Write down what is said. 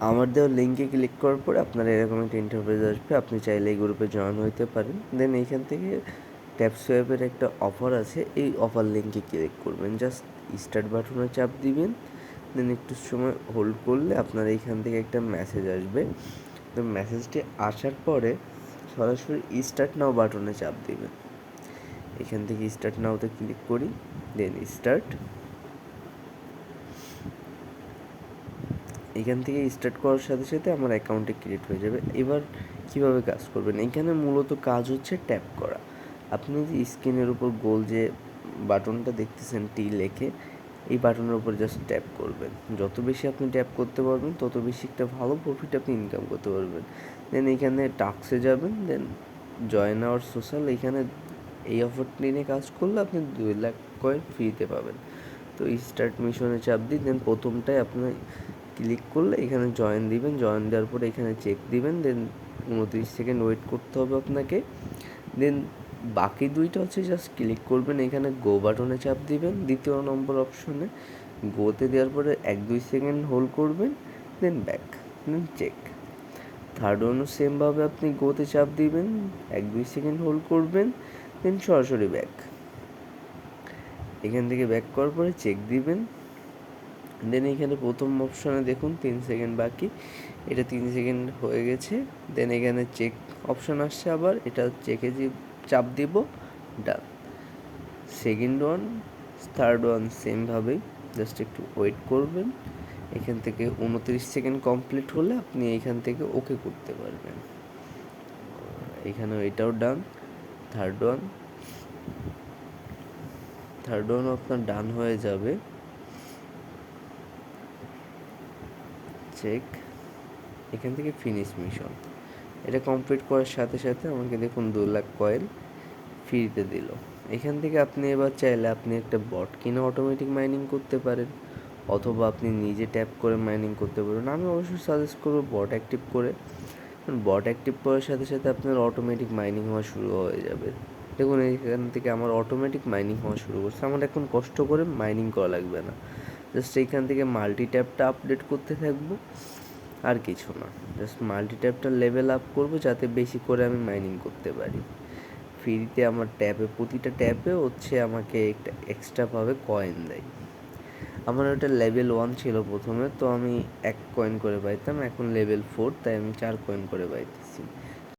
আমার দেওয়া লিঙ্কে ক্লিক করার পরে আপনার এরকম একটা ইন্টারফেস আসবে। আপনি চাইলে এই গ্রুপে জয়েন হইতে পারেন। দেন এইখান থেকে ট্যাপ সোয়াইপের একটা অফার আছে, এই অফার লিঙ্কে ক্লিক করবেন। জাস্ট স্টার্ট বাটনে চাপ দিবেন। দেন একটু সময় হোল্ড করলে আপনার এইখান থেকে একটা মেসেজ আসবে। তো মেসেজটি আসার পরে সরাসরি স্টার্ট নাও বাটনে চাপ দিবেন। এখান থেকে স্টার্ট নাওতে ক্লিক করি, দেন স্টার্ট। এখান থেকে স্টার্ট করার সাথে সাথে আমার অ্যাকাউন্টে ক্রিয়েট হয়ে যাবে। এবার কীভাবে কাজ করবেন, এখানে মূলত কাজ হচ্ছে ট্যাপ করা। আপনি যে স্ক্রিনের উপর গোল যে বাটনটা দেখতেছেন টি লেখে, এই বাটনের উপর জাস্ট ট্যাপ করবেন। যত বেশি আপনি ট্যাপ করতে পারবেন তত বেশি একটা ভালো প্রফিট আপনি ইনকাম করতে পারবেন। দেন এইখানে টাস্কে যাবেন, দেন জয়েন আওয়ার সোশ্যাল, এইখানে এই অফারটি নিয়ে কাজ করলে আপনি 2 লাখ কয়েন ফ্রিতে পাবেন। তো স্টার্ট মিশনে চাপ দিন, দেন প্রথমটায় আপনি ক্লিক করলে এখানে জয়েন দিবেন। জয়েন দেওয়ার পরে এখানে চেক দিবেন, দেন 29 সেকেন্ড ওয়েট করতে হবে আপনাকে। দেন বাকি দুইটা হচ্ছে জাস্ট ক্লিক করবেন, এখানে গো বাটনে চাপ দিবেন দ্বিতীয় নম্বর অপশনে। গোতে দেওয়ার পরে 1-2 সেকেন্ড হোল্ড করবেন, দেন ব্যাক, দেন চেক। থার্ড ওয়ানও সেমভাবে আপনি গোতে চাপ দিবেন, 1-2 সেকেন্ড হোল্ড করবেন, দেন সরাসরি ব্যাক। এখান থেকে ব্যাক করার পরে চেক দিবেন। দেন এখানে প্রথম অপশনে দেখুন 3 সেকেন্ড বাকি, এটা 3 সেকেন্ড হয়ে গেছে। দেন এখানে চেক অপশন আসছে, আবার এটা চেকে যে চাপ দিব, done. Second one, third one সেমভাবেই জাস্ট একটু ওয়েট করবেন। এখান থেকে 29 সেকেন্ড কমপ্লিট হলে আপনি এখান থেকে ওকে করতে পারবেন। এখানেও এটাও ডান। থার্ড ওয়ানও আপনার ডান হয়ে যাবে। চেক, এখান থেকে ফিনিশ মিশন। এটা কমপ্লিট করার সাথে সাথে আমাকে দেখুন 2 লাখ কয়েন ফ্রিতে দিল। এখান থেকে আপনি এবার চাইলে আপনি একটা বট কিনে অটোমেটিক মাইনিং করতে পারেন, অথবা আপনি নিজে ট্যাপ করে মাইনিং করতে পারেন। আমি অবশ্যই সাজেস্ট করবো বট অ্যাক্টিভ করে। বট অ্যাক্টিভ করার সাথে সাথে আপনার অটোমেটিক মাইনিং হওয়া শুরু হয়ে যাবে। দেখুন এখান থেকে আমার অটোমেটিক মাইনিং হওয়া শুরু করছে। আমার এখন কষ্ট করে মাইনিং করা লাগবে না, জাস্ট এইখান থেকে মাল্টি ট্যাপটা আপডেট করতে থাকবো, আর কিছু না। জাস্ট মাল্টি ট্যাপটা লেভেল আপ করবো যাতে বেশি করে আমি মাইনিং করতে পারি। ফ্রিতে আমার ট্যাপে প্রতিটা ট্যাপে হচ্ছে আমাকে একটা এক্সট্রাভাবে কয়েন দেয়। আমার ওটা লেভেল 1 ছিল প্রথমে, তো আমি 1 কয়েন করে পাইতাম, এখন লেভেল 4, তাই আমি 4 কয়েন করে পাইতেছি।